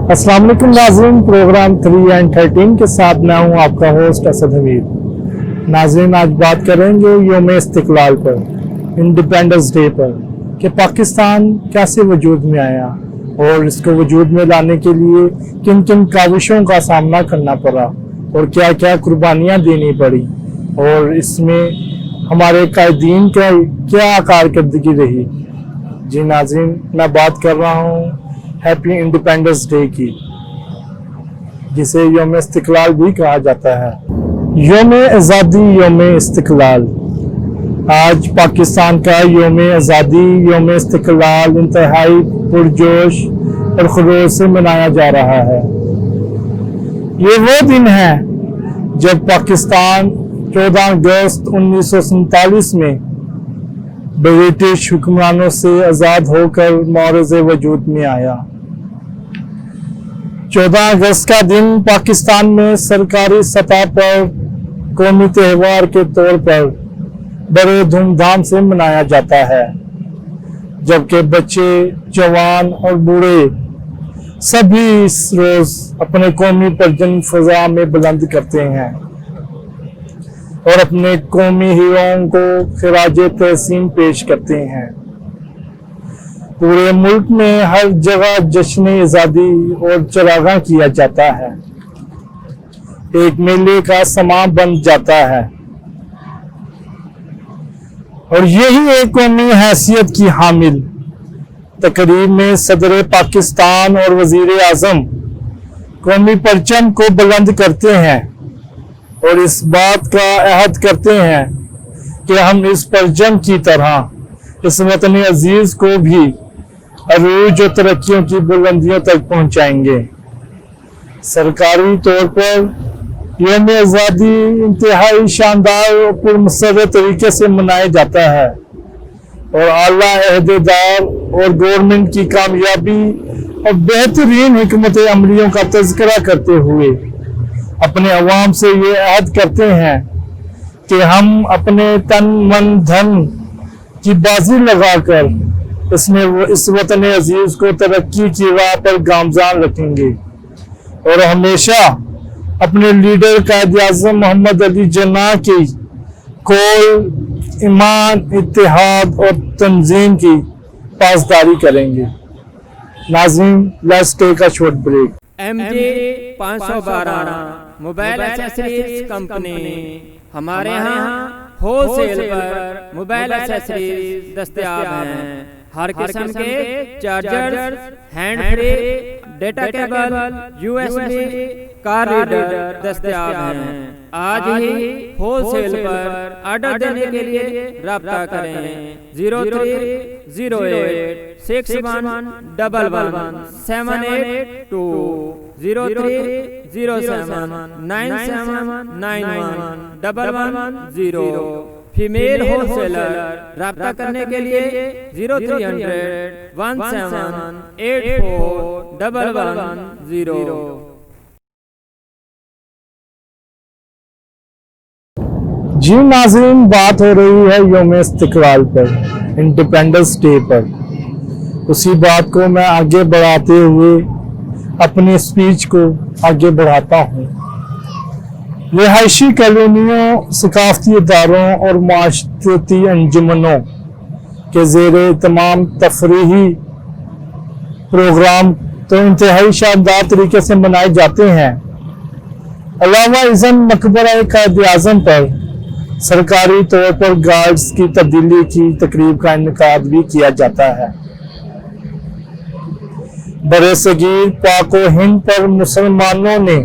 अस्सलाम वालेकुम नाज़रीन, प्रोग्राम 3 and 13 के साथ मैं हूं आपका होस्ट असद हमीद। नाज़रीन, आज बात करेंगे यौम इस्तिक़लाल पर, इंडिपेंडेंस डे पर, कि पाकिस्तान कैसे वजूद में आया और इसको वजूद में लाने के लिए किन किन काविशों का सामना करना पड़ा और क्या क्या कुर्बानियाँ देनी पड़ी और इसमें हमारे कायदीन का क्या कारकर्दगी रही। जी नाज़रीन, मैं बात कर रहा हूँ हैप्पी इंडिपेंडेंस डे की, जिसे यौम इस्तिक़लाल भी कहा जाता है। यौम आज़ादी, यौम इस्तिक़लाल, आज पाकिस्तान का यौम आज़ादी, यौम इस्तिक़लाल इंतहाई पुरजोश और खरोश से मनाया जा रहा है। ये वो दिन है जब पाकिस्तान 14 अगस्त 1947 में ब्रिटिश हुक्मरानों से आज़ाद होकर मौरज़ वजूद में आया। 14 अगस्त का दिन पाकिस्तान में सरकारी सतह पर कौमी त्यौहार के तौर पर बड़े धूमधाम से मनाया जाता है, जबकि बच्चे, जवान और बूढ़े सभी इस रोज़ अपने कौमी परचम फ़ज़ा में बुलंद करते हैं और अपने कौमी हीरों को खिराज तहसीन पेश करते हैं। पूरे मुल्क में हर जगह जश्न आज़ादी और चरागां किया जाता है, एक मेले का समा बन जाता है और यही एक कौमी हैसियत की हामिल तकरीब में सदर पाकिस्तान और वजीर आज़म कौमी परचम को बुलंद करते हैं और इस बात का अहद करते हैं कि हम इस परचम की तरह इस वतन अजीज को भी अरूज और तरक्कियों की बुलंदियों तक पहुंचाएंगे। सरकारी तौर पर यौम आज़ादी इंतहाई शानदार और पुरमसरत तरीके से मनाया जाता है और आला अहदेदार और गवर्नमेंट की कामयाबी और बेहतरीन हिकमत अमलियों का तज़किरा करते हुए अपने अवाम से ये अहद करते हैं कि हम अपने तन मन धन की बाजी लगाकर इस वतन अजीज को तरक्की की राह पर गामजान रखेंगे और हमेशा अपने लीडर कायद आज़म मोहम्मद अली जिन्ना की कौल, ईमान, इत्तेहाद और तंजीम की पासदारी करेंगे। नाज़रीन, let's take a short break. MJ 512 mobile accessories company, हमारे यहाँ होलसेल पर मोबाइल एक्सेसरीज दस्तयाब हैं। हर किस्म के charger, hand free, data cable, USB, car reader दस्तयाब हैं। आज ही होलसेल पर ऑर्डर देने के लिए राब्ता करें 030861111782 030797911110। फीमेल होलसेलर राब्ता करने के लिए 030017841110। जी नाज़रीन, बात हो रही है यौम इस्तिक़लाल पर, इंडिपेंडेंस डे पर। उसी बात को मैं आगे बढ़ाते हुए अपनी स्पीच को आगे बढ़ाता हूँ। रिहायशी कॉलोनियों, सकाफती इदारों और माशरती अंजुमनों के ज़ेरे तमाम तफरीही प्रोग्राम तो इंतहाई शानदार तरीके से मनाए जाते हैं। अलावा इज़न मकबरा कायद आज़म पर सरकारी तौर पर गार्ड्स की तब्दीली की तकरीब का इनेकाद भी किया जाता है। बड़े सगीर पाक व हिंद पर मुसलमानों ने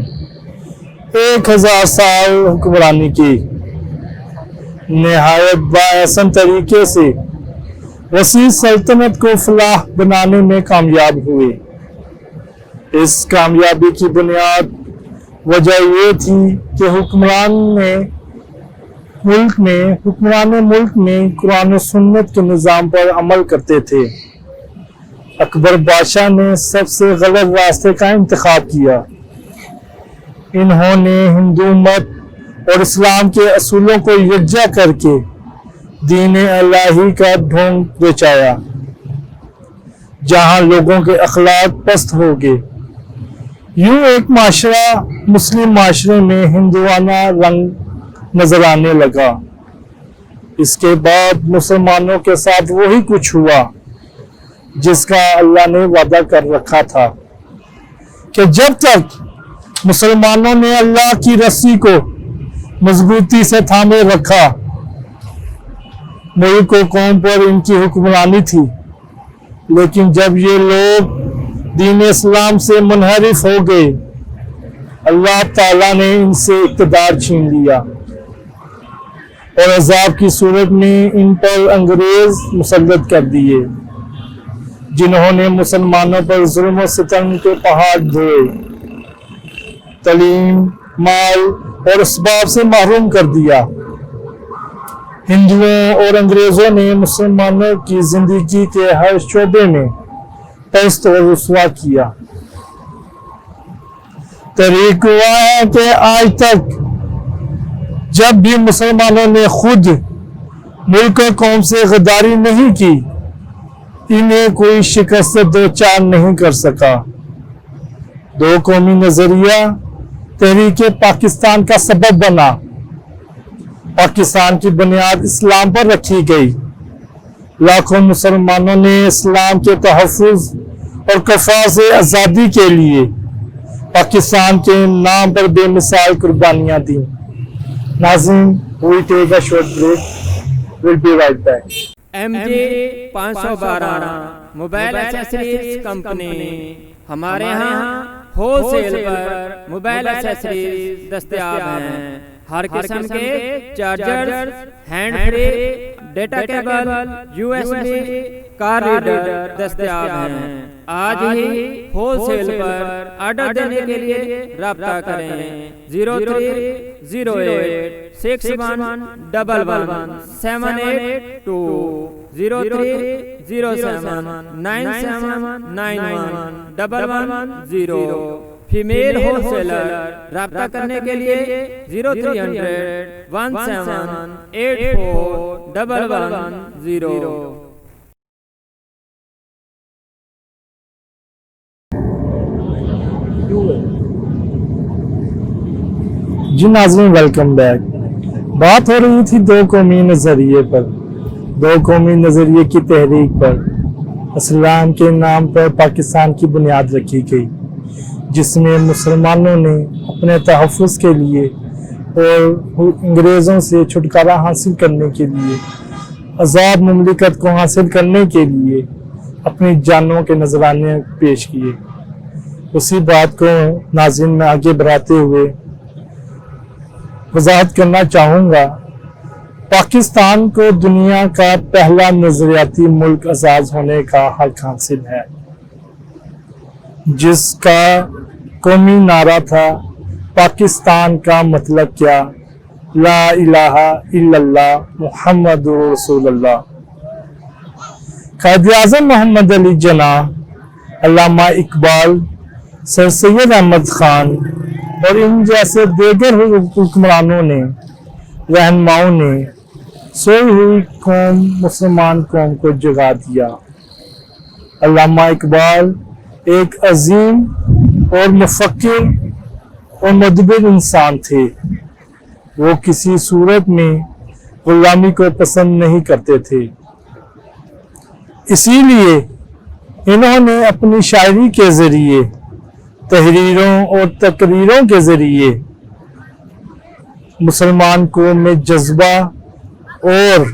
1000 साल हुक्मरानी की, नहायत बाअहसन तरीके से वसी सल्तनत को फलाह बनाने में कामयाब हुए। इस कामयाबी की बुनियाद वजह ये थी कि हुक्मरान मुल्क में कुरान और सुन्नत के निज़ाम पर अमल करते थे। अकबर बादशाह ने सबसे गलत रास्ते का इंतखाब किया। इन्होंने हिंदू मत और इस्लाम के असूलों को यकजा करके दीन इलाही का ढोंग रचाया, जहां लोगों के अखलाक पस्त हो गए यूं एक माशरा मुस्लिम माशरे में हिंदुआना रंग नजर आने लगा। इसके बाद मुसलमानों के साथ वही कुछ हुआ जिसका अल्लाह ने वादा कर रखा था कि जब तक मुसलमानों ने अल्लाह की रस्सी को मजबूती से थामे रखा, मुल्क व कौम पर इनकी हुक्मरानी थी। लेकिन जब ये लोग दीन इस्लाम से मुनहरिफ हो गए, अल्लाह ताला ने इनसे इक़्तिदार छीन लिया और अज़ाब की सूरत में इन पर अंग्रेज मुसल्लत कर दिए, जिन्होंने मुसलमानों पर जुल्म और सितम के पहाड़ ढोए, तलीम, माल और असबाब से महरूम कर दिया। हिंदुओं और अंग्रेजों ने मुसलमानों की जिंदगी के हर शोबे में पस्त और रुसवा किया। तरीक हुआ है कि आज तक जब भी मुसलमानों ने खुद मुल्क और कौम से गद्दारी नहीं की, इन्हें कोई शिकस्त दो चार नहीं कर सका। दो कौमी नजरिया तहरीक पाकिस्तान का सबब बना। पाकिस्तान की बुनियाद इस्लाम पर रखी गई। लाखों मुसलमानों ने इस्लाम के तहफ़्फ़ुज़ और कफ़ा से आज़ादी के लिए पाकिस्तान के नाम पर बेमिसाल कुर्बानियाँ दी। नाज़रीन, we take a short break. We'll be right back. MJ 512 mobile accessories company, हमारे यहाँ होलसेल पर मोबाइल एक्सेसरीज दस्तयाब हैं। हर किस्म के charger, hand free, data cable, USB, car reader दस्तयाब हैं। आज ही होलसेल पर ऑर्डर देने के लिए राब्ता करें 030861111782 030797911110। फीमेल होलसेलर राब्ता करने के लिए 030017841110। जी नाज़रीन, वेलकम बैक। बात हो रही थी दो कौमी नज़रिए पर, दो कौमी नज़रिए की तहरीक पर। इस्लाम के नाम पर पाकिस्तान की बुनियाद रखी गई, जिसमें मुसलमानों ने अपने तहफ़्फ़ुज़ के लिए और अंग्रेज़ों से छुटकारा हासिल करने के लिए, आज़ाद मुमलिकत को हासिल करने के लिए अपनी जानों के नजराने पेश किए। उसी बात को नाज़रीन में आगे बढ़ाते हुए वजाहत करना चाहूँगा। पाकिस्तान को दुनिया का पहला नज़रियाती मुल्क आज़ाद होने का हक हासिल है, जिसका कौमी नारा था पाकिस्तान का मतलब क्या, ला इलाहा इल्लल्लाह मुहम्मदुर रसूलुल्लाह। कायद आज़म मोहम्मद अली जिन्नाह, अल्लामा इकबाल, सर सैयद अहमद खान और इन जैसे दीगर हुक्मरानों ने, रहनुमाओं ने सोई हुई कौम मुसलमान कौम को जगा दिया। अल्लामा इकबाल एक अजीम और मुफक्किर और मुदब्बिर इंसान थे। वो किसी सूरत में गुलामी को पसंद नहीं करते थे। इसीलिए इन्होंने अपनी शायरी के जरिए, तहरीरों और तकरीरों के जरिए मुसलमान कौम में जज्बा और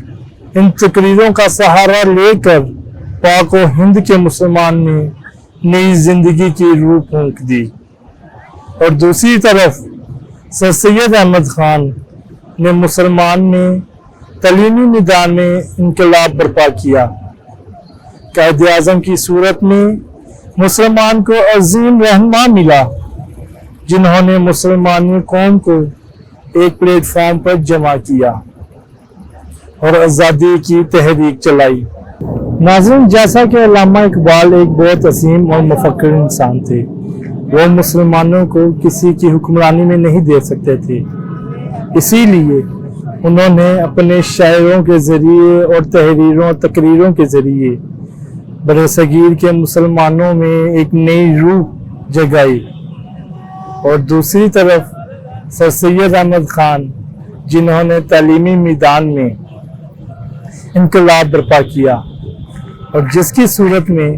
इन तकरीरों का सहारा लेकर पाक व हिंद के मुसलमान ने नई जिंदगी की रूह फूंक दी। और दूसरी तरफ सर सैयद अहमद खान ने मुसलमान में तलीमी निदान में इनकलाब बर्पा किया। कायद आज़म की सूरत में मुसलमान को अजीम रहनुमा मिला, जिन्होंने मुसलमानी कौम को एक प्लेटफॉर्म पर जमा किया और आज़ादी की तहरीक चलाई। नाज़रीन, जैसा कि अल्लामा इकबाल एक बहुत अजीम और मुफक्किर इंसान थे, वो मुसलमानों को किसी की हुक्मरानी में नहीं दे सकते थे। इसीलिए उन्होंने अपने शायरों के ज़रिए और तहरीरों और तकरीरों के ज़रिए बरसगीर के मुसलमानों में एक नई रूह जगाई اور دوسری طرف سر سید احمد خان جنہوں نے تعلیمی میدان میں انقلاب برپا کیا اور جس کی صورت میں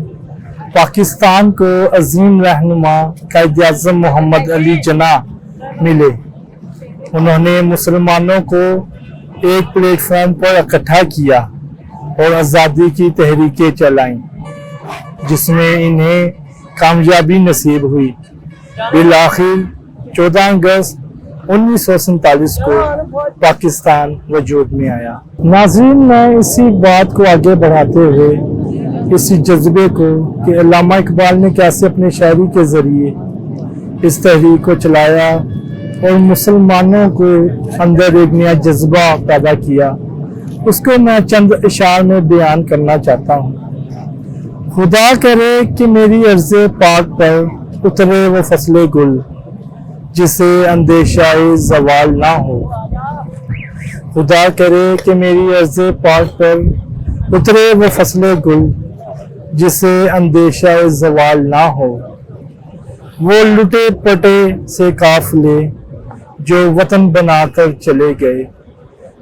پاکستان کو عظیم رہنما قائد اعظم محمد علی جناح ملے۔ انہوں نے مسلمانوں کو ایک پلیٹ فارم پر اکٹھا کیا اور آزادی کی تحریکیں چلائیں جس میں انہیں کامیابی نصیب ہوئی۔ بالآخر 14 اگست 1947 کو پاکستان وجود میں آیا۔ ناظرین، میں اسی بات کو آگے بڑھاتے ہوئے اسی جذبے کو کہ علامہ اقبال نے کیسے اپنے شاعری کے ذریعے اس تحریک کو چلایا اور مسلمانوں کو اندر ایک نیا جذبہ پیدا کیا، اس کو میں چند اشعار میں بیان کرنا چاہتا ہوں۔ خدا کرے کہ میری عرض پاک پر اترے وہ فصل گل جسے اندیشہ زوال نہ ہو۔ خدا کرے کہ میری عرض پاک پر اترے وہ فصل گل جسے اندیشہ زوال نہ ہو۔ وہ لٹے پٹے سے قافلے جو وطن بنا کر چلے گئے،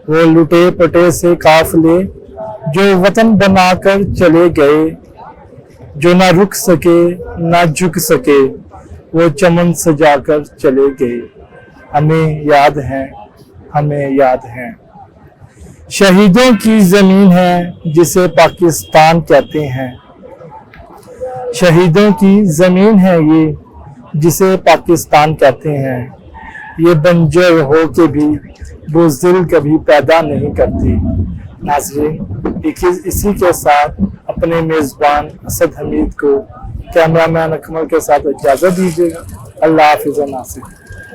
وہ لٹے پٹے سے قافلے جو وطن بنا کر چلے گئے، جو نہ رک سکے نہ جھک سکے وہ چمن سجا کر چلے گئے۔ ہمیں یاد ہے، ہمیں یاد ہے۔ شہیدوں کی زمین ہے جسے پاکستان کہتے ہیں، شہیدوں کی زمین ہے یہ جسے پاکستان کہتے ہیں۔ یہ بنجر ہو کے بھی بزدل کبھی پیدا نہیں کرتی۔ ناظرین، اسی کے ساتھ اپنے میزبان اسد حمید کو کیمرہ مین اکمل کے ساتھ اجازت دیجیے گا۔ اللہ حافظ ناصر۔